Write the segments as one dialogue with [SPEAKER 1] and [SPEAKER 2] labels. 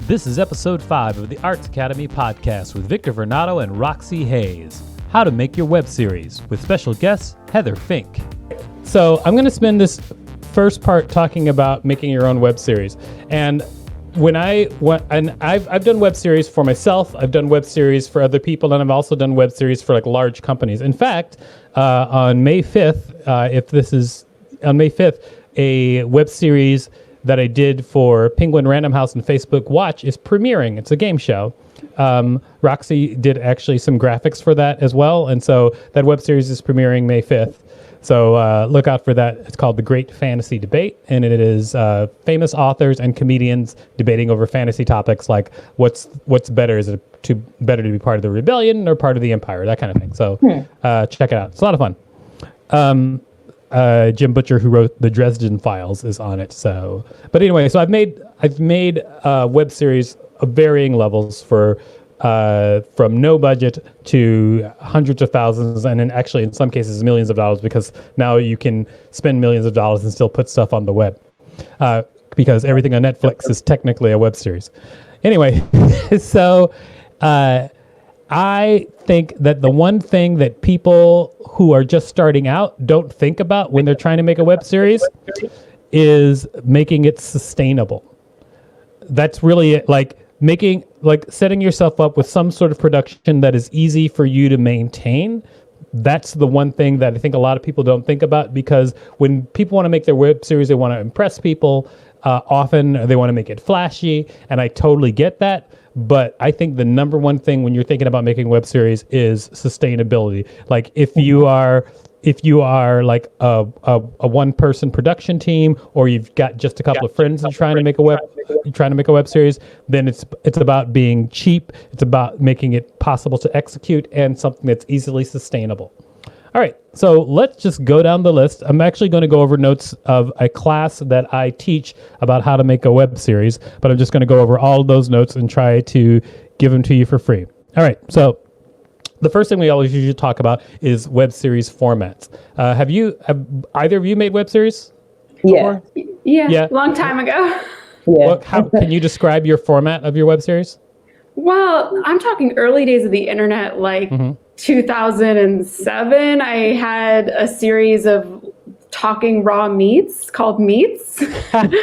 [SPEAKER 1] This is episode 5 of the Arts Academy podcast with Victor Varnado and Roxxy Haze. How to make your web series with special guest Heather Fink. So I'm going to spend this first part talking about making your own web series. And I've done web series for myself, I've done web series for other people, and I've also done web series for like large companies. In fact, on May 5th, on May 5th, a web series that I did for Penguin Random House and Facebook Watch is premiering. It's a game show. Roxy did actually some graphics for that as well. And so that web series is premiering May 5th. So look out for that. It's called The Great Fantasy Debate. And it is famous authors and comedians debating over fantasy topics like what's better? Is it better to be part of the rebellion or part of the empire? That kind of thing. So check it out. It's a lot of fun. Jim Butcher, who wrote the Dresden Files, is on it. So, but anyway, so I've made web series of varying levels for from no budget to hundreds of thousands, and then actually in some cases millions of dollars, because now you can spend millions of dollars and still put stuff on the web, because everything on Netflix is technically a web series. Anyway, so I think that the one thing that people who are just starting out don't think about when they're trying to make a web series is making it sustainable. That's really it. Setting yourself up with some sort of production that is easy for you to maintain. That's the one thing that I think a lot of people don't think about, because when people want to make their web series, they want to impress people. Often they want to make it flashy, and I totally get that. But I think the number one thing when you're thinking about making a web series is sustainability. Like if you are like a one person production team, or you've got just a couple of friends and trying to make a web series, then it's about being cheap. It's about making it possible to execute and something that's easily sustainable. All right, so let's just go down the list. I'm actually going to go over notes of a class that I teach about how to make a web series, but I'm just going to go over all of those notes and try to give them to you for free. All right, so the first thing we always usually talk about is web series formats. Have either of you made web series before?
[SPEAKER 2] Yeah, long time ago.
[SPEAKER 1] Yeah. How can you describe your format of your web series?
[SPEAKER 2] Well, I'm talking early days of the internet, like 2007. I had a series of talking raw meats called Meats. And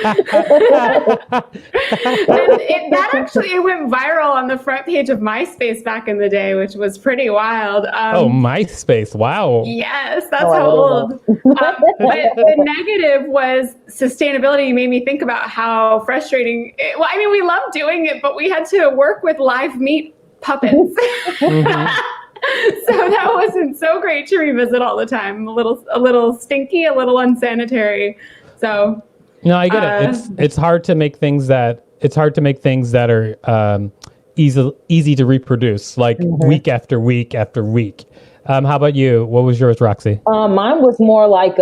[SPEAKER 2] it went viral on the front page of MySpace back in the day, which was pretty wild.
[SPEAKER 1] MySpace. Wow.
[SPEAKER 2] Yes, that's how old. But the negative was sustainability. Made me think about how frustrating. We loved doing it, but we had to work with live meat puppets. So that wasn't so great to revisit all the time. A little stinky, a little unsanitary. So
[SPEAKER 1] no, I get it. It's hard to make things that are easy to reproduce, like week after week after week. How about you? What was yours, Roxy?
[SPEAKER 3] Mine was more like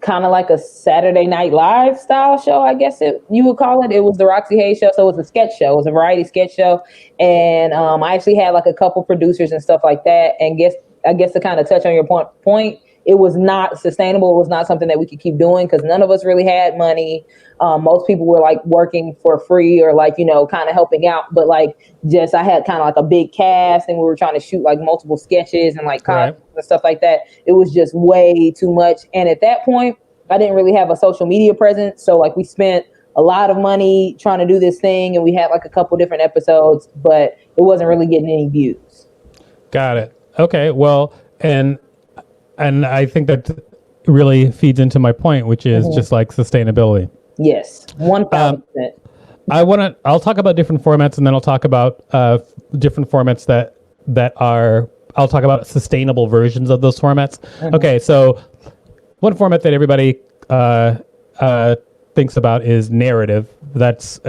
[SPEAKER 3] kind of like a Saturday Night Live style show, I guess you would call it. It was the Roxxy Haze show, so it was a sketch show. It was a variety sketch show, and I actually had like a couple producers and stuff like that. And I guess to kind of touch on your point, it was not sustainable. It was not something that we could keep doing because none of us really had money. Most people were like working for free or like, kind of helping out. But like I had kind of like a big cast, and we were trying to shoot like multiple sketches and like and stuff like that. It was just way too much. And at that point, I didn't really have a social media presence. So like we spent a lot of money trying to do this thing, and we had like a couple different episodes, but it wasn't really getting any views.
[SPEAKER 1] Got it. Okay. Well, and I think that really feeds into my point, which is just like sustainability.
[SPEAKER 3] Yes, 1,000%.
[SPEAKER 1] I'll talk about different formats, and then I'll talk about different formats I'll talk about sustainable versions of those formats. Okay, so one format that everybody thinks about is narrative. That's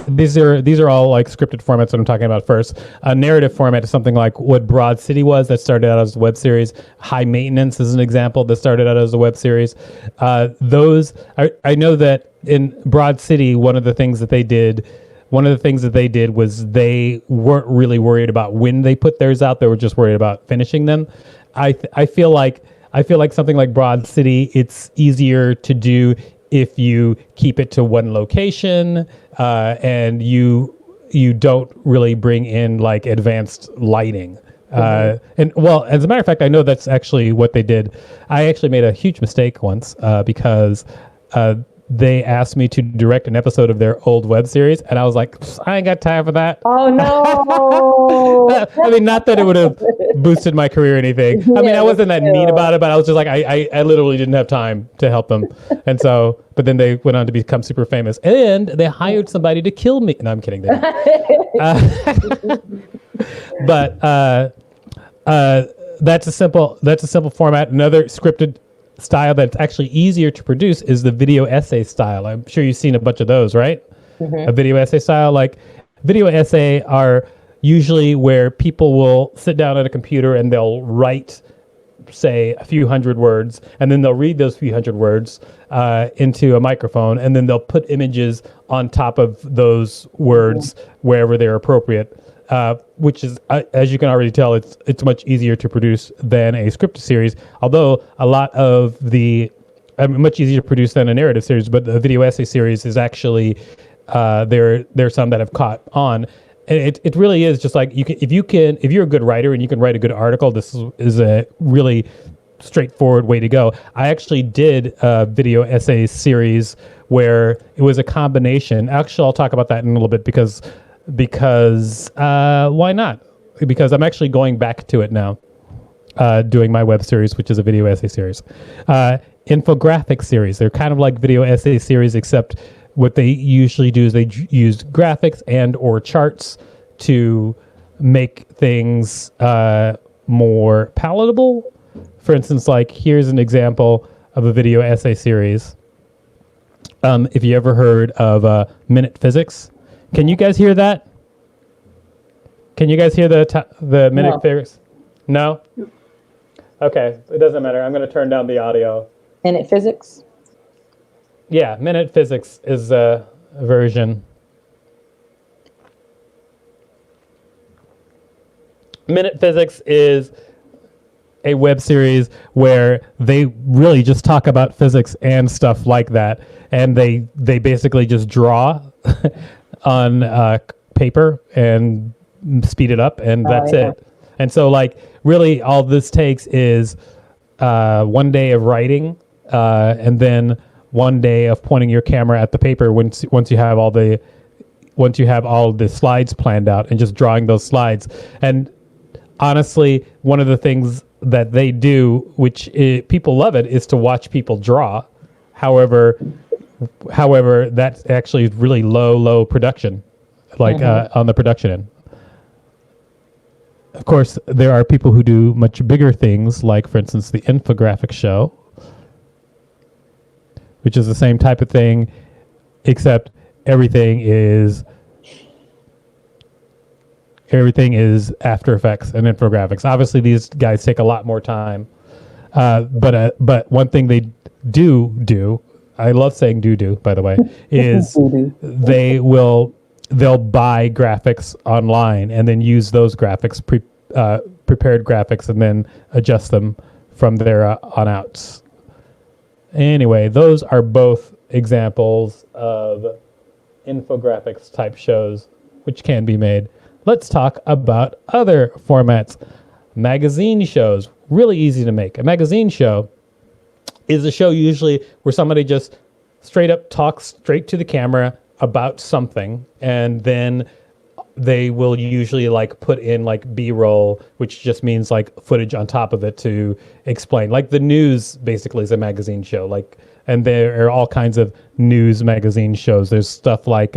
[SPEAKER 1] these are all like scripted formats that I'm talking about first. A narrative format is something like what Broad City was, that started out as a web series. High Maintenance is an example that started out as a web series. I know that in Broad City, one of the things that they did was they weren't really worried about when they put theirs out. They were just worried about finishing them. I feel like something like Broad City, it's easier to do if you keep it to one location and you you don't really bring in like advanced lighting. And well, as a matter of fact, I know that's actually what they did. I actually made a huge mistake once because they asked me to direct an episode of their old web series, and I was like, I ain't got time for that.
[SPEAKER 3] Oh no!
[SPEAKER 1] I mean, not that it would have boosted my career or anything. I mean, I wasn't that mean about it, but I was just like, I literally didn't have time to help them. And so, but then they went on to become super famous, and they hired somebody to kill me. No, I'm kidding. But that's a simple format. Another scripted style that's actually easier to produce is the video essay style. I'm sure you've seen a bunch of those, right? A video essay style. Like video essay are usually where people will sit down at a computer and they'll write, say, a few hundred words, and then they'll read those few hundred words into a microphone, and then they'll put images on top of those words wherever they're appropriate. Which is, as you can already tell, it's much easier to produce than a scripted series. Although much easier to produce than a narrative series, but the video essay series is actually there's some that have caught on. And it really is just like if you're a good writer and you can write a good article, this is a really straightforward way to go. I actually did a video essay series where it was a combination. Actually, I'll talk about that in a little bit because why not? Because I'm actually going back to it now, doing my web series, which is a video essay series. Infographic series. They're kind of like video essay series, except what they usually do is they use graphics and or charts to make things more palatable. For instance, like here's an example of a video essay series. If you ever heard of Minute Physics. Can you guys hear that? Can you guys hear the minute physics? No? Okay, it doesn't matter. I'm going to turn down the audio.
[SPEAKER 3] Minute Physics?
[SPEAKER 1] Yeah, Minute Physics is a version. Minute Physics is a web series where they really just talk about physics and stuff like that. And they basically just draw on paper and speed it up, and that's it. And so like really all this takes is 1 day of writing and then 1 day of pointing your camera at the paper once you have all the slides planned out and just drawing those slides. And honestly, one of the things that they do, which people love it, is to watch people draw. However, that's actually really low production, like on the production end. Of course, there are people who do much bigger things, like, for instance, the infographic show, which is the same type of thing, except everything is After Effects and infographics. Obviously, these guys take a lot more time, but one thing they do. I love saying do, by the way, is they'll buy graphics online and then use those graphics, prepared graphics, and then adjust them from there on out. Anyway, those are both examples of infographics type shows which can be made. Let's talk about other formats. Magazine shows, really easy to make. A magazine show is a show usually where somebody just straight up talks straight to the camera about something, and then they will usually like put in like B-roll, which just means like footage on top of it to explain. Like the news basically is a magazine show, like, and there are all kinds of news magazine shows. There's stuff like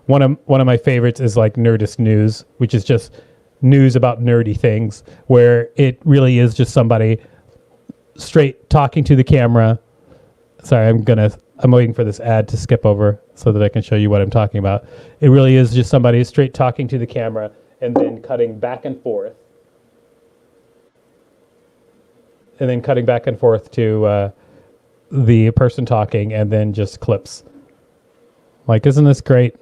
[SPEAKER 1] one of my favorites is like Nerdist News, which is just news about nerdy things, where it really is just somebody straight talking to the camera. Sorry, I'm waiting for this ad to skip over so that I can show you what I'm talking about. It really is just somebody straight talking to the camera and then cutting back and forth. And then cutting back and forth to the person talking, and then just clips. Like, isn't this great?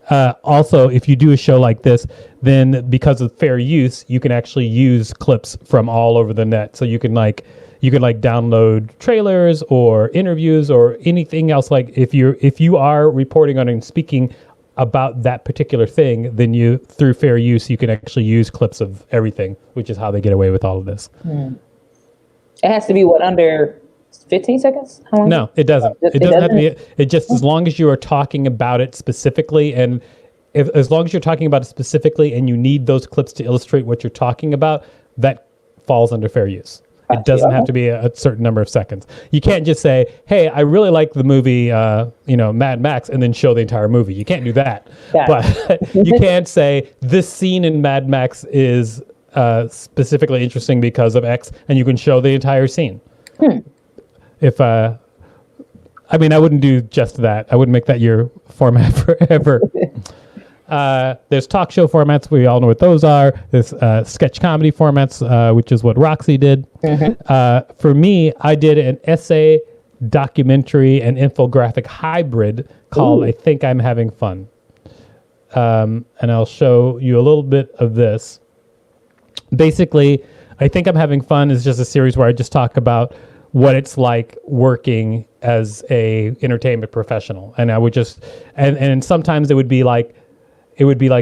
[SPEAKER 1] Also, if you do a show like this, then because of fair use, you can actually use clips from all over the net. So you can download trailers or interviews or anything else. Like if you are reporting on and speaking about that particular thing, then you, through fair use, you can actually use clips of everything, which is how they get away with all of this.
[SPEAKER 3] It has to be under 15 seconds? How long?
[SPEAKER 1] No, it doesn't. It doesn't have to be. It just, as long as you are talking about it specifically, and as long as you're talking about it specifically and you need those clips to illustrate what you're talking about, that falls under fair use. It doesn't have to be a certain number of seconds. You can't just say, hey, I really like the movie, Mad Max, and then show the entire movie. You can't do that. But you can't say, this scene in Mad Max is specifically interesting because of X, and you can show the entire scene. If, I wouldn't do just that. I wouldn't make that your format forever. There's talk show formats. We all know what those are. There's sketch comedy formats, which is what Roxxy did. For me, I did an essay, documentary, and infographic hybrid called I Think I'm Having Fun. And I'll show you a little bit of this. Basically, I Think I'm Having Fun is just a series where I just talk about what it's like working as a entertainment professional. And I would just, and sometimes it would be like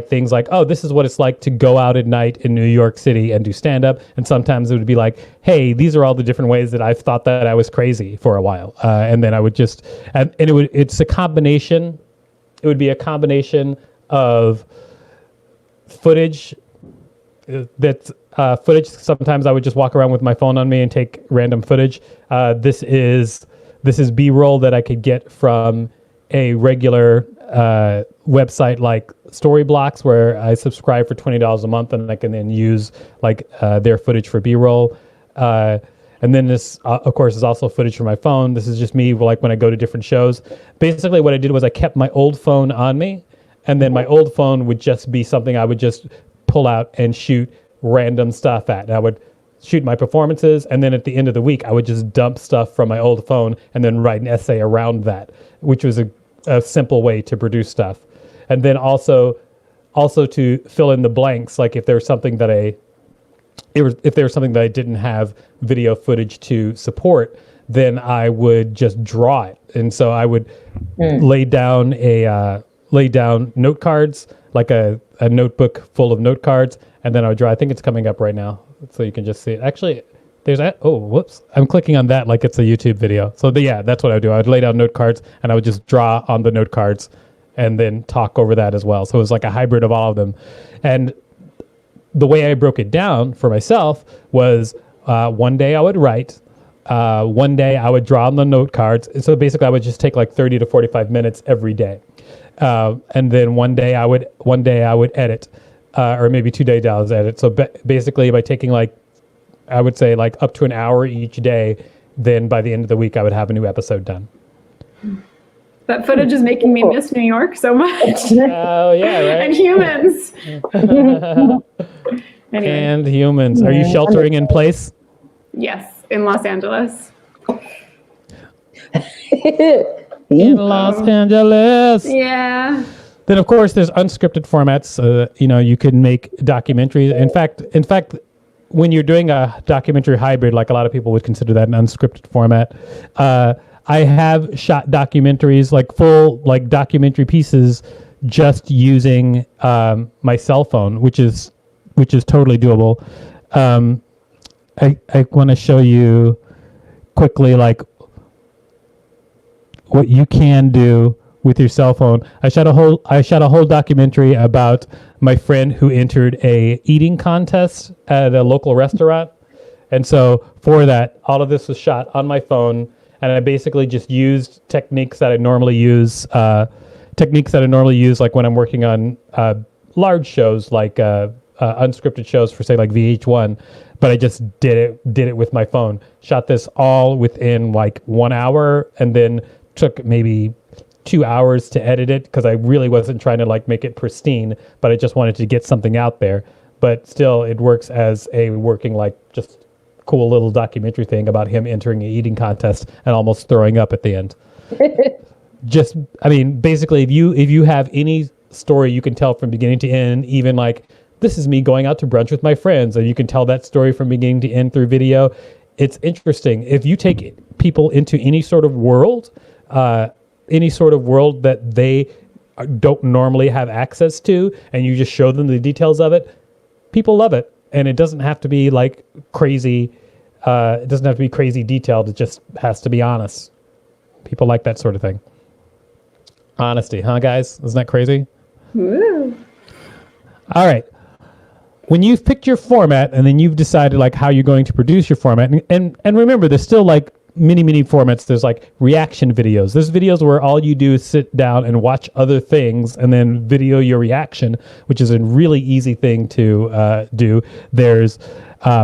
[SPEAKER 1] things like, oh, this is what it's like to go out at night in New York City and do stand-up. And sometimes it would be like, hey, these are all the different ways that I've thought that I was crazy for a while. And then I would just, it's a combination. It would be a combination of footage footage. Sometimes I would just walk around with my phone on me and take random footage. This is B-roll that I could get from a regular website like Storyblocks, where I subscribe for $20 a month, and I can then use their footage for B-roll. And then this, of course, is also footage from my phone. This is just me when I go to different shows. Basically, what I did was I kept my old phone on me, and then my old phone would just be something I would just pull out and shoot random stuff at. And I would shoot my performances, and then at the end of the week, I would just dump stuff from my old phone and then write an essay around that, which was a simple way to produce stuff. And then also to fill in the blanks, like if there was something that I didn't have video footage to support, then I would just draw it. And so I would lay down note cards, like a notebook full of note cards, and then I would draw. I think it's coming up right now, so you can just see it. Actually, there's that. Oh, whoops! I'm clicking on that like it's a YouTube video. So that's what I would do. I would lay down note cards, and I would just draw on the note cards, and then talk over that as well. So it was like a hybrid of all of them. And the way I broke it down for myself was one day I would write, one day I would draw on the note cards. So basically, I would just take 30 to 45 minutes every day, and then one day I would edit, or maybe 2 days I would edit. So basically, by taking I would say up to an hour each day, then by the end of the week I would have a new episode done.
[SPEAKER 2] That footage is making me miss New York so much.
[SPEAKER 1] Oh yeah, right.
[SPEAKER 2] And humans. Anyway.
[SPEAKER 1] And humans. Are you sheltering in place?
[SPEAKER 2] Yes, in Los Angeles.
[SPEAKER 1] In Los Angeles.
[SPEAKER 2] Yeah.
[SPEAKER 1] Then of course there's unscripted formats. You can make documentaries. In fact, when you're doing a documentary hybrid, like a lot of people would consider that an unscripted format, I have shot documentaries, full documentary pieces, just using my cell phone, which is totally doable. I want to show you quickly what you can do with your cell phone. I shot a whole documentary about my friend who entered a eating contest at a local restaurant. And so for that, all of this was shot on my phone, and I basically just used techniques that I normally use when I'm working on large shows, unscripted shows for say VH1, but I just did it with my phone. Shot this all within 1 hour, and then took maybe 2 hours to edit it, because I really wasn't trying to make it pristine, but I just wanted to get something out there. But still, it works as a working just cool little documentary thing about him entering an eating contest and almost throwing up at the end. Basically, if you have any story you can tell from beginning to end, even this is me going out to brunch with my friends, and you can tell that story from beginning to end through video. It's interesting. If you take people into any sort of world that they don't normally have access to, and you just show them the details of it, people love it. And it doesn't have to be like crazy. It doesn't have to be crazy detailed. It just has to be honest. People like that sort of thing. Honesty, huh, guys? Isn't that crazy?
[SPEAKER 2] Woo.
[SPEAKER 1] All right. When you've picked your format and then you've decided like how you're going to produce your format, and remember, there's still like many formats. There's like reaction videos. There's videos where all you do is sit down and watch other things and then video your reaction, which is a really easy thing to do. There's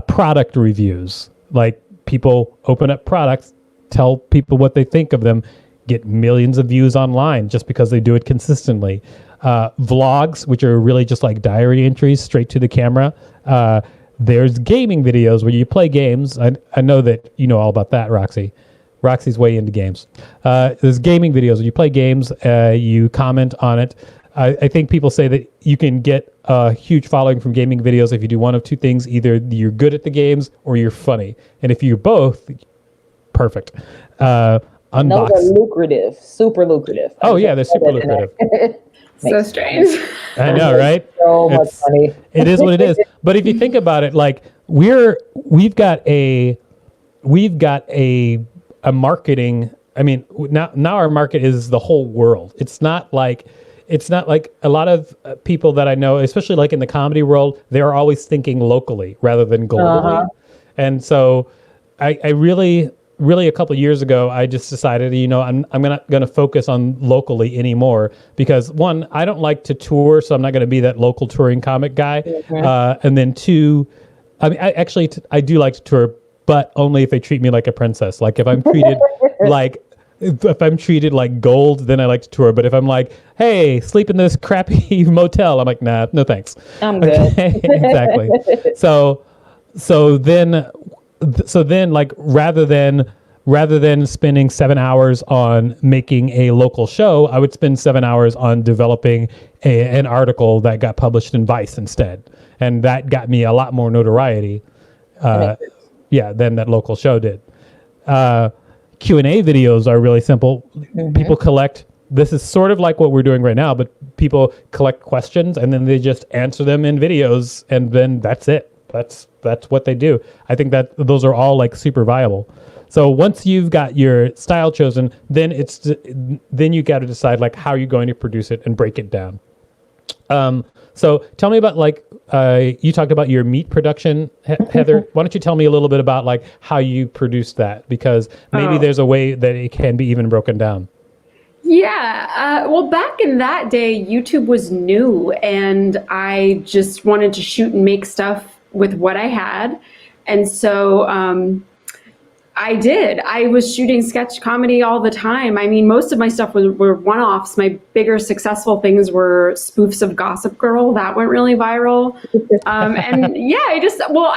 [SPEAKER 1] product reviews. Like people open up products, tell people what they think of them, get millions of views online just because they do it consistently. Vlogs, which are really just like diary entries straight to the camera. There's gaming videos where you play games. I know that you know all about that, Roxy. Roxy's way into games. There's gaming videos where you play games, you comment on it. I think people say that you can get a huge following from gaming videos if you do one of two things. Either you're good at the games or you're funny. And if you're both, perfect.
[SPEAKER 3] Those are lucrative, super lucrative.
[SPEAKER 1] Oh, yeah, they're super lucrative.
[SPEAKER 2] So strange.
[SPEAKER 1] I know, right?
[SPEAKER 3] So much money.
[SPEAKER 1] It is what it is. But if you think about it, like we've got a marketing. I mean, now our market is the whole world. It's not like a lot of people that I know, especially like in the comedy world, they're always thinking locally rather than globally. Uh-huh. And so I really a couple of years ago, I just decided, I'm not going to focus on locally anymore because one, I don't like to tour, so I'm not going to be that local touring comic guy. Mm-hmm. And then two, I mean, I do like to tour, but only if they treat me like a princess. Like if I'm treated if I'm treated like gold, then I like to tour. But if I'm like, hey, sleep in this crappy motel, I'm like, nah, no thanks.
[SPEAKER 3] I'm good.
[SPEAKER 1] Okay? Exactly. So then like rather than spending 7 hours on making a local show, I would spend 7 hours on developing an article that got published in Vice instead. And that got me a lot more notoriety than that local show did. Q&A videos are really simple. Mm-hmm. People collect, this is sort of like what we're doing right now, but people collect questions and then they just answer them in videos, and then that's it. That's what they do. I think that those are all like super viable. So once you've got your style chosen, then you got to decide like how you're going to produce it and break it down. So tell me about like you talked about your meat production, Heather. Why don't you tell me a little bit about like how you produce that, because maybe there's a way that it can be even broken down.
[SPEAKER 2] Yeah. Well, back in that day, YouTube was new, and I just wanted to shoot and make stuff with what I had. And so I did. I was shooting sketch comedy all the time. I mean, most of my stuff were one-offs. My bigger successful things were spoofs of Gossip Girl. That went really viral. And yeah, I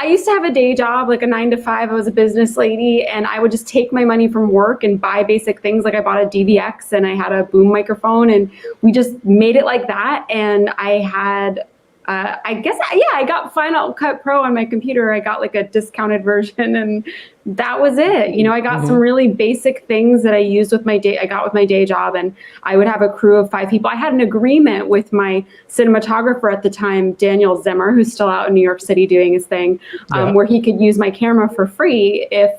[SPEAKER 2] used to have a day job, like a 9-to-5. I was a business lady, and I would just take my money from work and buy basic things. Like I bought a DVX and I had a boom microphone, and we just made it like that. And I had I got Final Cut Pro on my computer. I got like a discounted version, and that was it. I got some really basic things that I used with my day job, and I would have a crew of 5 people. I had an agreement with my cinematographer at the time, Daniel Zimmer, who's still out in New York City doing his thing, where he could use my camera for free if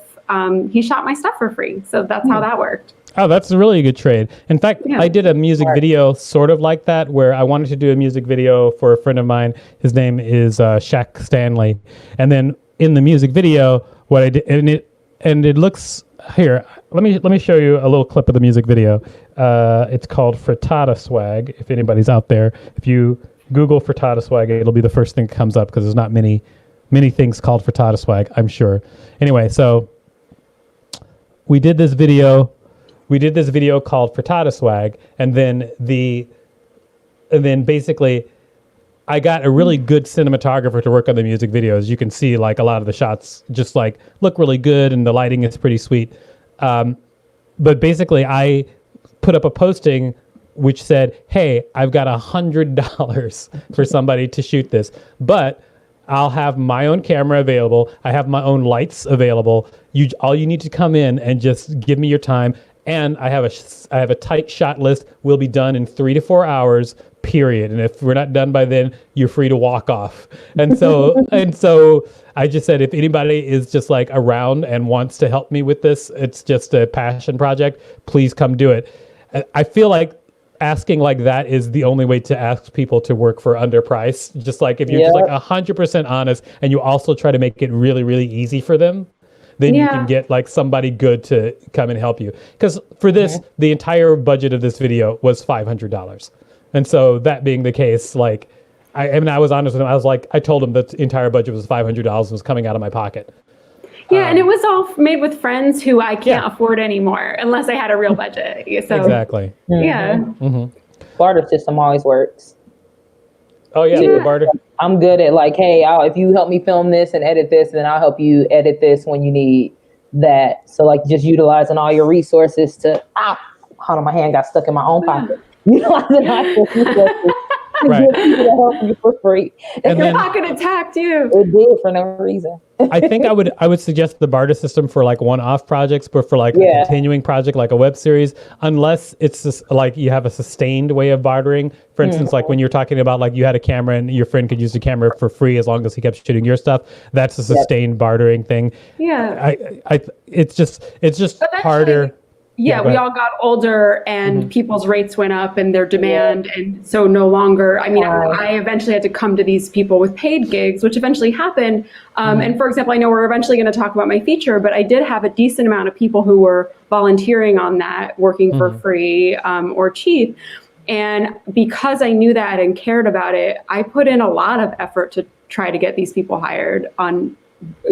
[SPEAKER 2] he shot my stuff for free. So that's how that worked.
[SPEAKER 1] Oh, that's a really good trade. In fact, I did a music video sort of like that, where I wanted to do a music video for a friend of mine. His name is Shaq Stanley. And then in the music video, what I did, and it looks here. Let me show you a little clip of the music video. It's called Frittata Swag. If anybody's out there, if you Google Frittata Swag, it'll be the first thing that comes up, because there's not many things called Frittata Swag, I'm sure. Anyway, so we did this video. Called Frittata Swag, and then basically I got a really good cinematographer to work on the music videos. You can see like a lot of the shots just like look really good, and the lighting is pretty sweet. But basically I put up a posting which said, hey, I've got $100 for somebody to shoot this, but I'll have my own camera available. I have my own lights available. All you need to come in and just give me your time. and I have a tight shot list. We'll be done in 3 to 4 hours, period. And if we're not done by then, you're free to walk off. And so I just said, if anybody is just like around and wants to help me with this, it's just a passion project, please come do it. I feel like asking like that is the only way to ask people to work for underprice. Just like if you're just like 100% honest and you also try to make it really, really easy for them, then you can get like somebody good to come and help you. Because for this, the entire budget of this video was $500. And so that being the case, like, I was honest with him. I was like, I told him that the entire budget was $500 and was coming out of my pocket.
[SPEAKER 2] Yeah, and it was all made with friends who I can't afford anymore unless I had a real budget. So,
[SPEAKER 1] exactly.
[SPEAKER 2] Yeah.
[SPEAKER 3] Barter system always works.
[SPEAKER 1] Oh, yeah, the barter.
[SPEAKER 3] I'm good at like, hey, if you help me film this and edit this, then I'll help you edit this when you need that. So like just utilizing all your resources to, hold on, my hand got stuck in my own pocket. Utilizing all your resources.
[SPEAKER 1] Right.
[SPEAKER 3] To help you for free.
[SPEAKER 2] And your pocket attacked you.
[SPEAKER 3] It did for no reason.
[SPEAKER 1] I think I would suggest the barter system for like one-off projects, but for like a continuing project like a web series, unless it's just like you have a sustained way of bartering. For instance, like when you're talking about like you had a camera and your friend could use the camera for free as long as he kept shooting your stuff. That's a sustained bartering thing.
[SPEAKER 2] Yeah.
[SPEAKER 1] It's just harder.
[SPEAKER 2] Yeah, we all got older and people's rates went up and their demand. And so no longer, I mean, I eventually had to come to these people with paid gigs, which eventually happened. And for example, I know we're eventually going to talk about my feature, but I did have a decent amount of people who were volunteering on that, working for free or cheap. And because I knew that and cared about it, I put in a lot of effort to try to get these people hired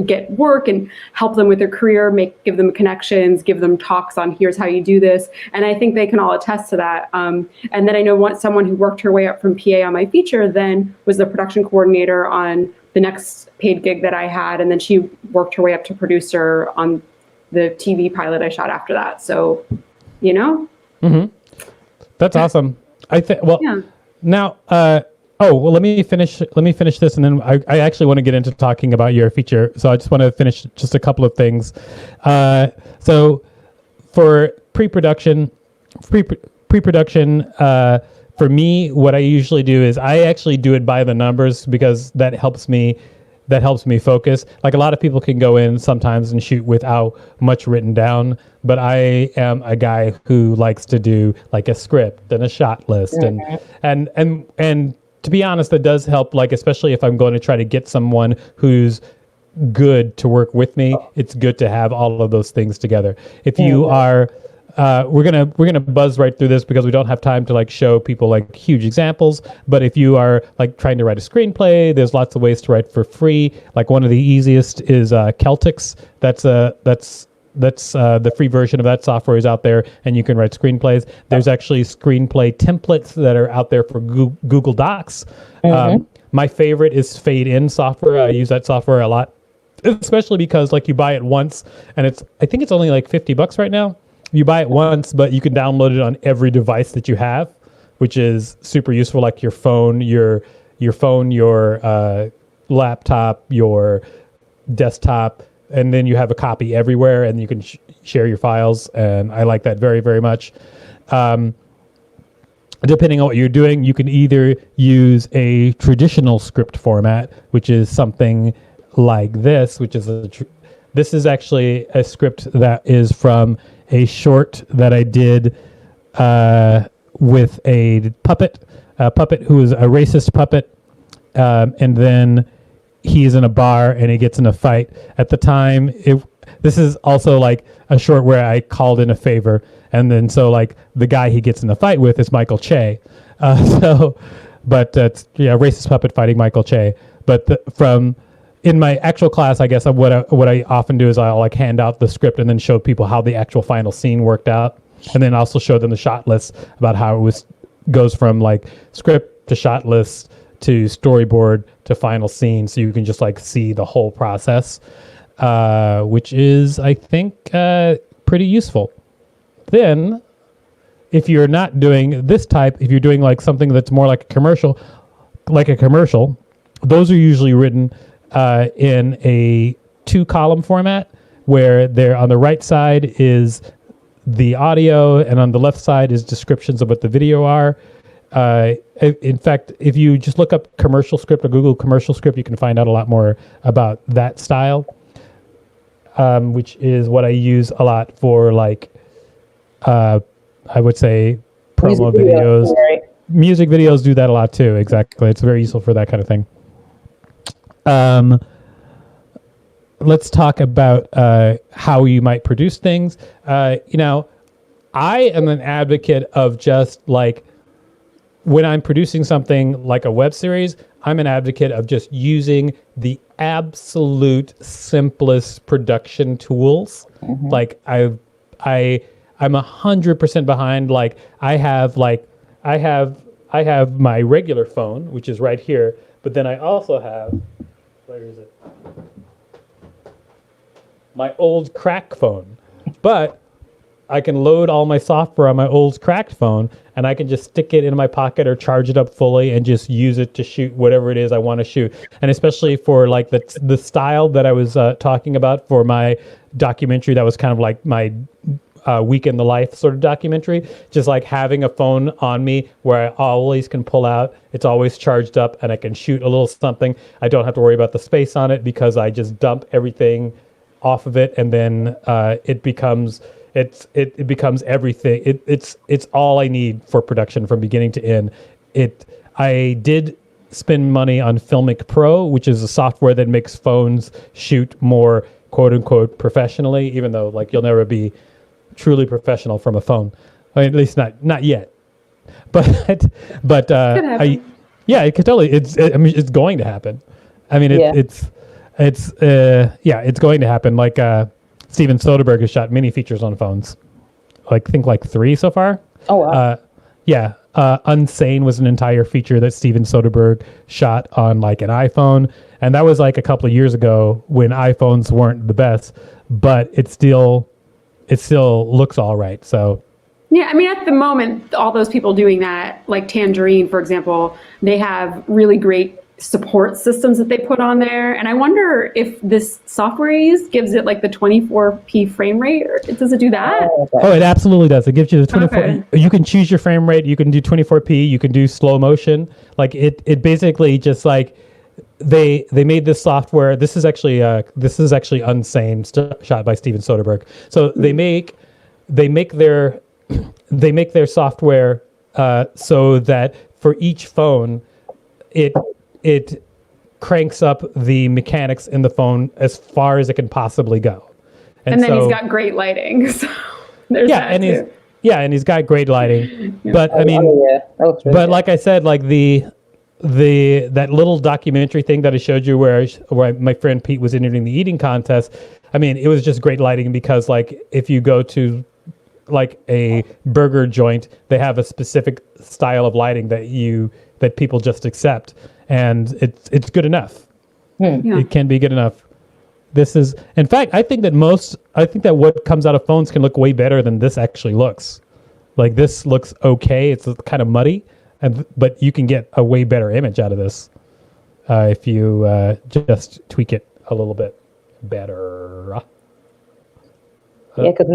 [SPEAKER 2] get work and help them with their career, give them connections, give them talks on here's how you do this. And I think they can all attest to that. And then I know someone who worked her way up from PA on my feature then was the production coordinator on the next paid gig that I had. And then she worked her way up to producer on the TV pilot I shot after that. So,
[SPEAKER 1] That's awesome. Now, let me finish this, and then I actually want to get into talking about your feature. So I just want to finish just a couple of things. So for pre-production, for me, what I usually do is I actually do it by the numbers because that helps me focus. Like a lot of people can go in sometimes and shoot without much written down, but I am a guy who likes to do like a script and a shot list and to be honest, that does help, like, especially if I'm going to try to get someone who's good to work with me, it's good to have all of those things together. If you are, we're gonna buzz right through this because we don't have time to like show people like huge examples. But if you are like trying to write a screenplay, there's lots of ways to write for free. Like one of the easiest is Celtics. That's the free version of that software is out there, and you can write screenplays. There's actually screenplay templates that are out there for Google Docs. My favorite is Fade In software. I use that software a lot, especially because like you buy it once, and I think it's only like $50 right now. You buy it once, but you can download it on every device that you have, which is super useful. Like your phone, your laptop, your desktop. And then you have a copy everywhere, and you can share your files. And I like that very, very much. Depending on what you're doing, you can either use a traditional script format, which is something like this, which is this is actually a script that is from a short that I did with a puppet who is a racist puppet, and then he's in a bar and he gets in a fight. At the time, this is also like a short where I called in a favor, and then so like the guy he gets in a fight with is Michael Che. But it's racist puppet fighting Michael Che. But in my actual class, I guess what I often do is I'll like hand out the script and then show people how the actual final scene worked out, and then also show them the shot list about how it goes from like script to shot list to storyboard to final scene, so you can just like see the whole process, which is, I think, pretty useful. Then, if you're not doing this type, if you're doing like something that's more like a commercial, those are usually written in a 2-column format, where they're on the right side is the audio, and on the left side is descriptions of what the video are. In fact, if you just look up commercial script or Google commercial script, you can find out a lot more about that style, which is what I use a lot for, like, I would say promo videos. Right. Music videos do that a lot too. Exactly. It's very useful for that kind of thing. Let's talk about how you might produce things. I am an advocate of just, like, when I'm producing something like a web series, I'm an advocate of just using the absolute simplest production tools. Mm-hmm. Like I'm 100% behind. Like I have my regular phone, which is right here, but then I also have, where is it? My old crack phone. But I can load all my software on my old cracked phone, and I can just stick it in my pocket or charge it up fully and just use it to shoot whatever it is I want to shoot. And especially for, like, the style that I was talking about for my documentary, that was kind of like my week in the life sort of documentary, just like having a phone on me where I always can pull out, it's always charged up, and I can shoot a little something. I don't have to worry about the space on it because I just dump everything off of it, and then it becomes everything. It's all I need for production from beginning to end. I did spend money on Filmic Pro, which is a software that makes phones shoot more quote unquote professionally, even though, like, you'll never be truly professional from a phone. I mean, at least not yet. But it could totally. It's going to happen. I mean, it's going to happen. Like Steven Soderbergh has shot many features on phones. I think 3 so far. Oh wow. Unsane was an entire feature that Steven Soderbergh shot on, like, an iPhone, and that was like a couple of years ago when iPhones weren't the best, but it still looks all right. So
[SPEAKER 2] yeah, I mean, at the moment, all those people doing that, like Tangerine, for example, they have really great support systems that they put on there. And I wonder if this software you use gives it, like, the 24p frame rate, or does it do that?
[SPEAKER 1] Oh, it absolutely does. It gives you the 24. Okay. You can choose your frame rate. You can do 24p. You can do slow motion. Like it basically just, like, they made this software. This is actually Unsane, shot by Steven Soderbergh. So they make their software so that for each phone, it cranks up the mechanics in the phone as far as it can possibly go.
[SPEAKER 2] And then he's got great lighting. So there's that too.
[SPEAKER 1] And he's got great lighting. Yeah. But I mean, like I said, like that little documentary thing that I showed you where my friend Pete was entering the eating contest. I mean, it was just great lighting because, like, if you go to, like, a burger joint, they have a specific style of lighting that people just accept, and it's good enough. Yeah. It can be good enough. This is, in fact, I think that what comes out of phones can look way better than this actually looks. Like, this looks okay. It's kind of muddy, but you can get a way better image out of this if you just tweak it a little bit better.
[SPEAKER 3] Yeah, because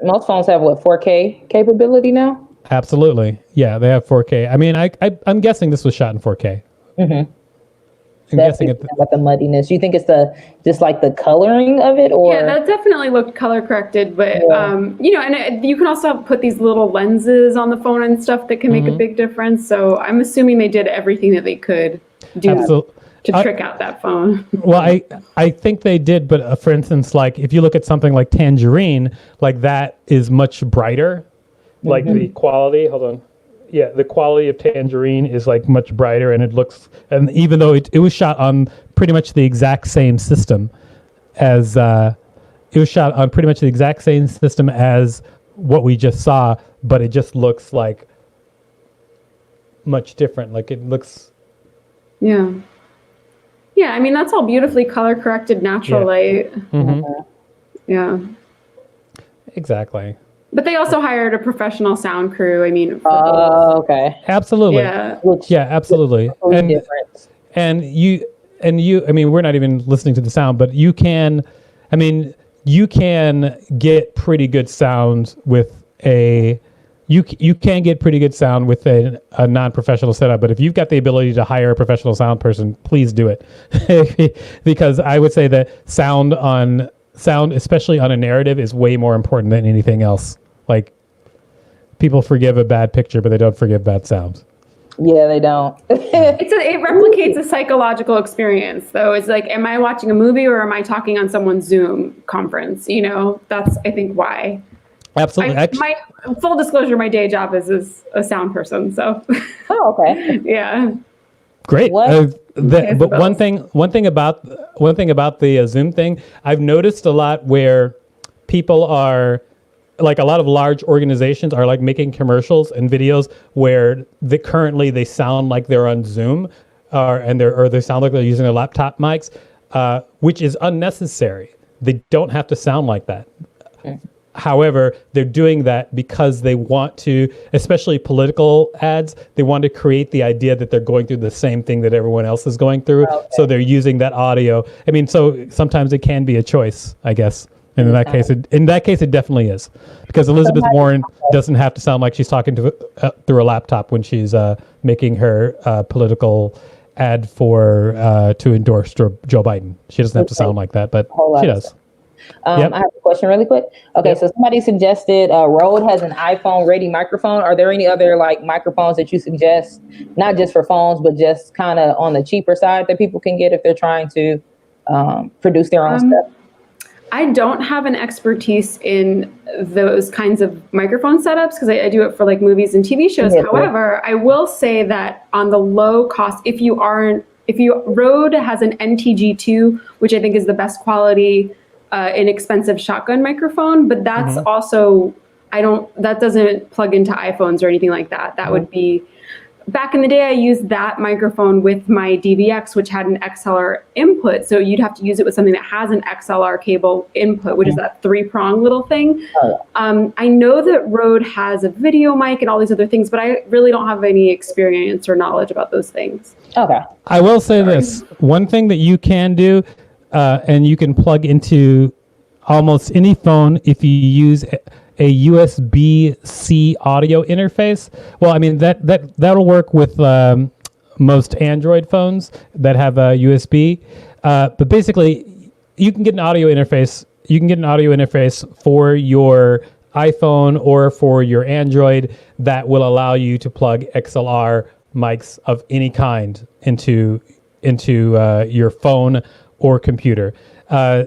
[SPEAKER 3] most phones have 4K capability now.
[SPEAKER 1] Absolutely, yeah, they have 4K. I mean, I'm guessing this was shot in 4K. Mm-hmm. I'm guessing
[SPEAKER 3] about the muddiness. You think it's just the coloring of it, or?
[SPEAKER 2] Yeah, that definitely looked color corrected, but and you can also put these little lenses on the phone and stuff that can make a big difference. So I'm assuming they did everything that they could do to trick out that phone.
[SPEAKER 1] Well, I think they did, but for instance, like, if you look at something like Tangerine, like, that is much brighter. Like the quality, hold on. Yeah, the quality of Tangerine is, like, much brighter, and it looks, and even though it was shot on pretty much the exact same system as what we just saw, but it just looks like much different. Like, it looks.
[SPEAKER 2] Yeah. Yeah, I mean, that's all beautifully color corrected natural light. Mm-hmm. Yeah.
[SPEAKER 1] Exactly.
[SPEAKER 2] But they also hired a professional sound crew. I mean,
[SPEAKER 3] okay.
[SPEAKER 1] Absolutely. Yeah, absolutely. And you, I mean, we're not even listening to the sound, but you can, I mean, you can get pretty good sound with you can get pretty good sound with a non-professional setup, but if you've got the ability to hire a professional sound person, please do it. Because I would say that sound, especially on a narrative, is way more important than anything else. Like, people forgive a bad picture, but they don't forgive bad sound.
[SPEAKER 3] Yeah, they don't.
[SPEAKER 2] It replicates a psychological experience, though. It's like, am I watching a movie or am I talking on someone's Zoom conference? You know, that's, I think, why.
[SPEAKER 1] Absolutely.
[SPEAKER 2] My full disclosure, my day job is a sound person. So.
[SPEAKER 3] Oh, okay.
[SPEAKER 2] Yeah.
[SPEAKER 1] Great. But one thing about the Zoom thing, I've noticed a lot where people are, like, a lot of large organizations are like making commercials and videos where currently they sound like they're on Zoom, or they sound like they're using their laptop mics, which is unnecessary. They don't have to sound like that. Okay. However, they're doing that because they want to, especially political ads, they want to create the idea that they're going through the same thing that everyone else is going through. Okay. So they're using that audio. I mean, so sometimes it can be a choice, I guess. And in that case, it definitely is, because Elizabeth Warren doesn't have to sound like she's talking to through a laptop when she's making her political ad to endorse Joe Biden. She doesn't have to sound like that, but she does.
[SPEAKER 3] Yep. I have a question really quick. Okay, so somebody suggested Rode has an iPhone ready microphone. Are there any other like microphones that you suggest, not just for phones, but just kind of on the cheaper side that people can get if they're trying to produce their own stuff?
[SPEAKER 2] I don't have an expertise in those kinds of microphone setups because I do it for like movies and TV shows. Yeah, however, I will say that on the low cost, Rode has an NTG2, which I think is the best quality inexpensive shotgun microphone, but that's also, that doesn't plug into iPhones or anything like that. That would be, back in the day, I used that microphone with my DVX, which had an XLR input. So you'd have to use it with something that has an XLR cable input, which is that 3-prong little thing. I know that Rode has a video mic and all these other things, but I really don't have any experience or knowledge about those things.
[SPEAKER 3] Okay.
[SPEAKER 1] I will say this. One thing that you can do, and you can plug into almost any phone if you use a USB-C audio interface. Well, I mean, that'll work with most Android phones that have a USB. But basically, you can get an audio interface. You can get an audio interface for your iPhone or for your Android that will allow you to plug XLR mics of any kind into your phone or computer. Now,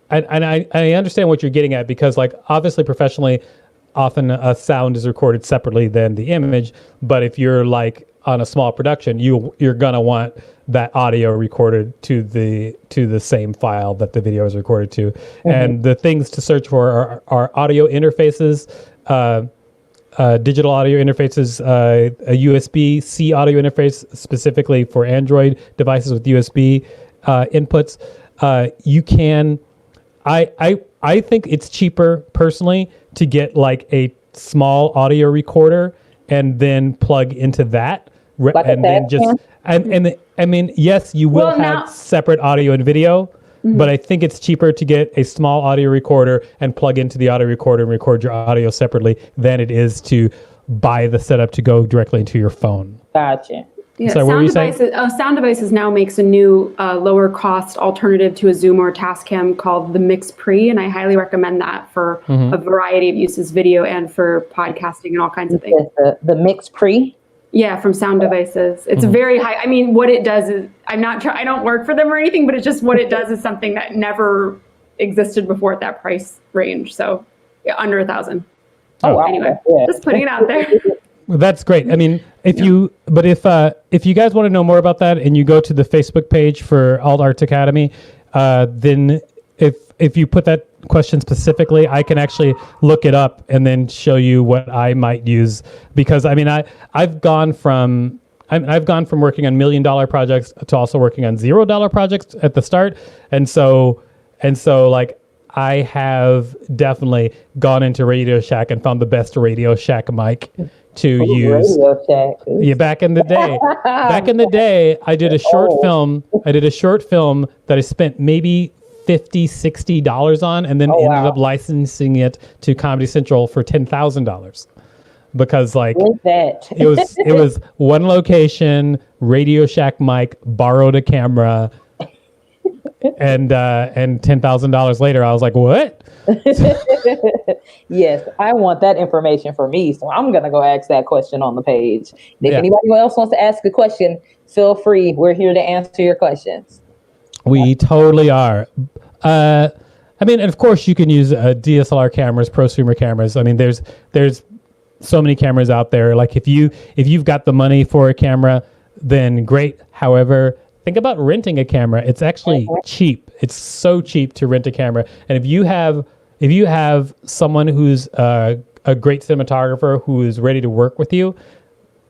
[SPEAKER 1] I understand what you're getting at, because, like, obviously professionally, often a sound is recorded separately than the image. But if you're like on a small production, you're gonna want that audio recorded to the same file that the video is recorded to. And the things to search for are audio interfaces, digital audio interfaces, a USB-C audio interface specifically for Android devices with USB inputs. You can. I think it's cheaper personally to get like a small audio recorder and then plug into that, like and then just and I mean, yes, you will have separate audio and video, but I think it's cheaper to get a small audio recorder and plug into the audio recorder and record your audio separately than it is to buy the setup to go directly into your phone.
[SPEAKER 3] Gotcha.
[SPEAKER 2] Yeah, Sound Devices now makes a new lower cost alternative to a Zoom or Tascam called the Mix Pre, and I highly recommend that for a variety of uses, video and for podcasting and all kinds of things.
[SPEAKER 3] The Mix Pre?
[SPEAKER 2] Yeah, from Sound Devices. It's very high. I mean, what it does is, I don't work for them or anything, but it's just what it does is something that never existed before at that price range. So yeah, under $1,000.
[SPEAKER 3] Oh, wow.
[SPEAKER 2] Anyway, just putting it out there.
[SPEAKER 1] Well, that's great. I mean, if you guys want to know more about that and you go to the Facebook page for Alt Arts Academy, then if you put that question specifically, I can actually look it up and then show you what I might use. Because I mean, I've gone from working on $1 million projects to also working on $0 projects at the start, and so like I have definitely gone into Radio Shack and found the best Radio Shack mic to use. Yeah, back in the day, I did a short film. I did a short film that I spent maybe $50-$60 on, and then ended up licensing it to Comedy Central for $10,000 because like it was one location, Radio Shack mic, borrowed a camera, and $10,000 later I was like, what?
[SPEAKER 3] Yes, I want that information for me, so I'm gonna go ask that question on the page. If anybody else wants to ask a question, feel free. We're here to answer your questions.
[SPEAKER 1] We totally are. I mean, and of course, you can use DSLR cameras, prosumer cameras. I mean, there's so many cameras out there. Like if you've got the money for a camera, then great. However, think about renting a camera. It's actually cheap. It's so cheap to rent a camera. And if you have someone who's a great cinematographer who is ready to work with you,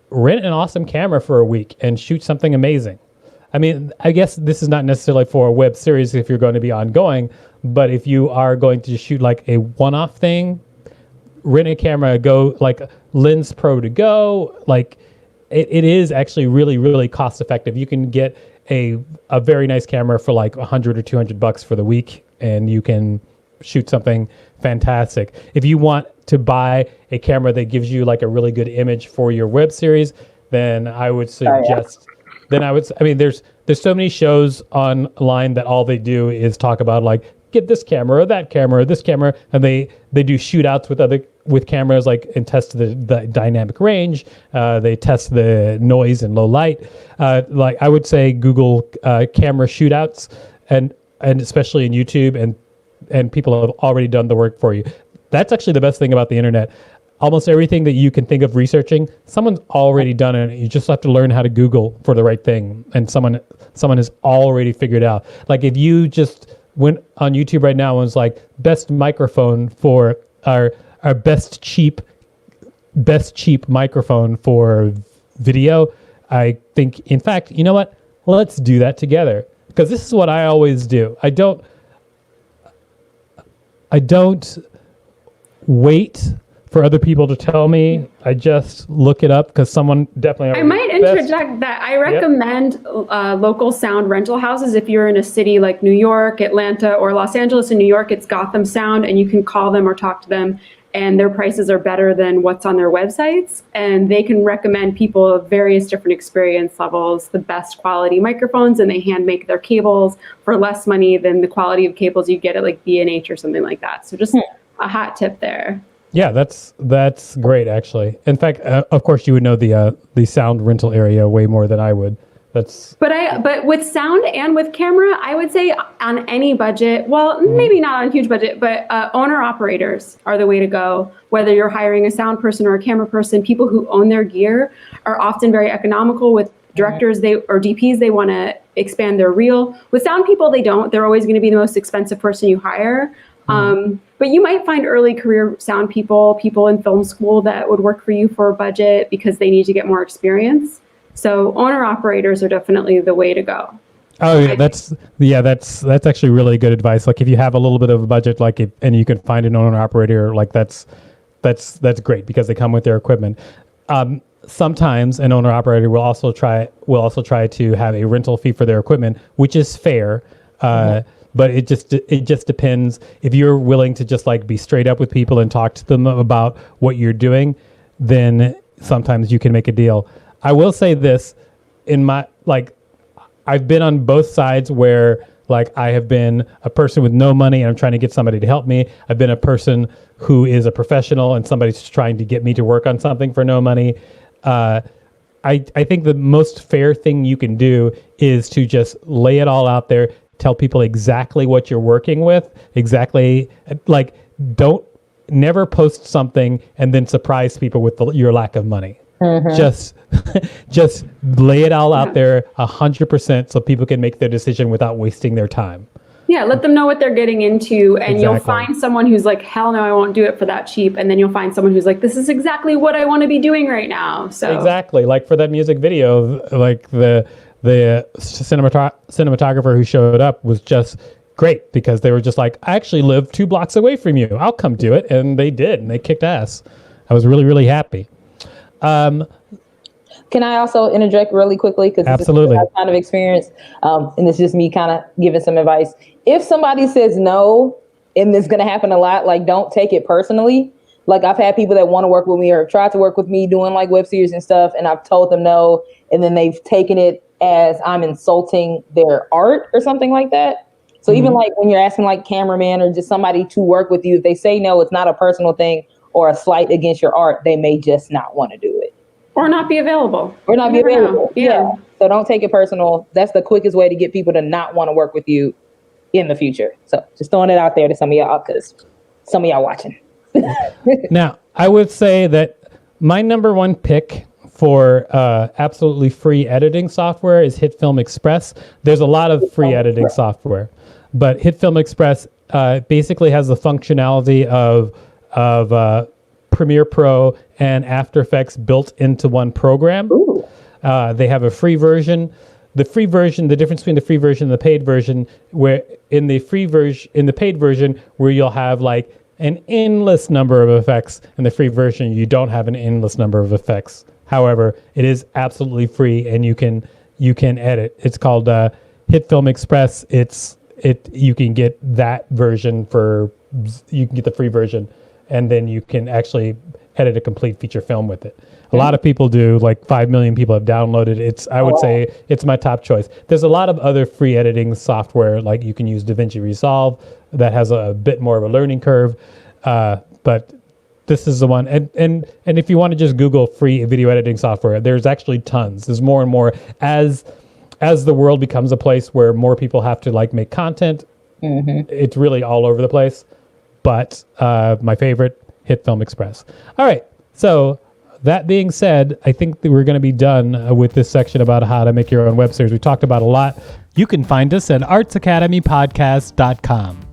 [SPEAKER 1] rent an awesome camera for a week and shoot something amazing. I mean, I guess this is not necessarily for a web series if you're going to be ongoing, but if you are going to shoot like a one-off thing, rent a camera, go like Lens Pro to go. Like it is actually really, really cost effective. You can get a very nice camera for like $100 or $200 for the week, and you can shoot something fantastic. If you want to buy a camera that gives you like a really good image for your web series, then I would suggest. I mean, there's so many shows online that all they do is talk about like, get this camera or that camera or this camera, and they do shootouts with cameras, like, and test the dynamic range. They test the noise and low light. Like I would say Google camera shootouts, and especially in YouTube, and people have already done the work for you. That's actually the best thing about the internet. Almost everything that you can think of researching, someone's already done it. You just have to learn how to Google for the right thing, and someone has already figured out. Like if you just went on YouTube right now and was like, best microphone for our best cheap microphone for video, I think, in fact, you know what? Let's do that together, because this is what I always do. I don't wait for other people to tell me. I just look it up, because someone definitely.
[SPEAKER 2] I might interject that I recommend local sound rental houses. If you're in a city like New York, Atlanta, or Los Angeles. In New York, it's Gotham Sound, and you can call them or talk to them, and their prices are better than what's on their websites. And they can recommend people of various different experience levels the best quality microphones, and they hand make their cables for less money than the quality of cables you get at like B&H or something like that. So just a hot tip there.
[SPEAKER 1] Yeah, that's great, actually. In fact, of course, you would know the sound rental area way more than I would.
[SPEAKER 2] But with sound and with camera, I would say on any budget, well, maybe not on a huge budget, but owner operators are the way to go. Whether you're hiring a sound person or a camera person, people who own their gear are often very economical. With directors or DPs, they want to expand their reel. With sound people, they don't. They're always going to be the most expensive person you hire. But you might find early career sound people in film school that would work for you for a budget because they need to get more experience. So owner operators are definitely the way to go.
[SPEAKER 1] Oh, yeah, that's actually really good advice. Like if you have a little bit of a budget, and you can find an owner operator, like that's great, because they come with their equipment. Sometimes an owner operator will also try to have a rental fee for their equipment, which is fair. But it just depends. If you're willing to just like be straight up with people and talk to them about what you're doing, then sometimes you can make a deal. I will say this, I've been on both sides where like I have been a person with no money and I'm trying to get somebody to help me. I've been a person who is a professional and somebody's trying to get me to work on something for no money. I think the most fair thing you can do is to just lay it all out there. Tell people exactly what you're working with, never post something and then surprise people with your lack of money. Just lay it all out there 100% so people can make their decision without wasting their time.
[SPEAKER 2] Yeah, let them know what they're getting into, and you'll find someone who's like, hell no, I won't do it for that cheap. And then you'll find someone who's like, this is exactly what I want to be doing right now. So
[SPEAKER 1] exactly, like for that music video, like the cinematographer who showed up was just great, because they were just like, I actually live 2 blocks away from you. I'll come do it. And they did, and they kicked ass. I was really, really happy.
[SPEAKER 3] Can I also interject really quickly? Because
[SPEAKER 1] Absolutely.
[SPEAKER 3] this is kind of experience, and it's just me kind of giving some advice. If somebody says no, and it's going to happen a lot, like, don't take it personally. Like, I've had people that want to work with me or tried to work with me doing like web series and stuff, and I've told them no, and then they've taken it as I'm insulting their art or something like that. So even like when you're asking like cameraman or just somebody to work with you, if they say no, it's not a personal thing or a slight against your art. They may just not want to do it.
[SPEAKER 2] Or not be available.
[SPEAKER 3] Or not be available.
[SPEAKER 2] Yeah.
[SPEAKER 3] So don't take it personal. That's the quickest way to get people to not want to work with you in the future. So just throwing it out there to some of y'all, because some of y'all watching.
[SPEAKER 1] Now, I would say that my number one pick for absolutely free editing software is HitFilm Express. There's a lot of free editing software, but HitFilm Express basically has the functionality of Premiere Pro and After Effects built into one program. They have a free version. The free version, the difference between the free version and the paid version, where in the paid version, where you'll have like an endless number of effects. In the free version, you don't have an endless number of effects. However, it is absolutely free, and you can edit. It's called HitFilm Express. You can get that version you can get the free version, and then you can actually edit a complete feature film with it. A lot of people do, like 5 million people have downloaded it. I would say it's my top choice. There's a lot of other free editing software, like you can use DaVinci Resolve, that has a bit more of a learning curve, but this is the one. And if you want to just Google free video editing software, there's actually tons. There's more and more as the world becomes a place where more people have to like make content. It's really all over the place. But my favorite, HitFilm Express. All right, so that being said, I think that we're going to be done with this section about how to make your own web series. We talked about a lot. You can find us at artsacademypodcast.com.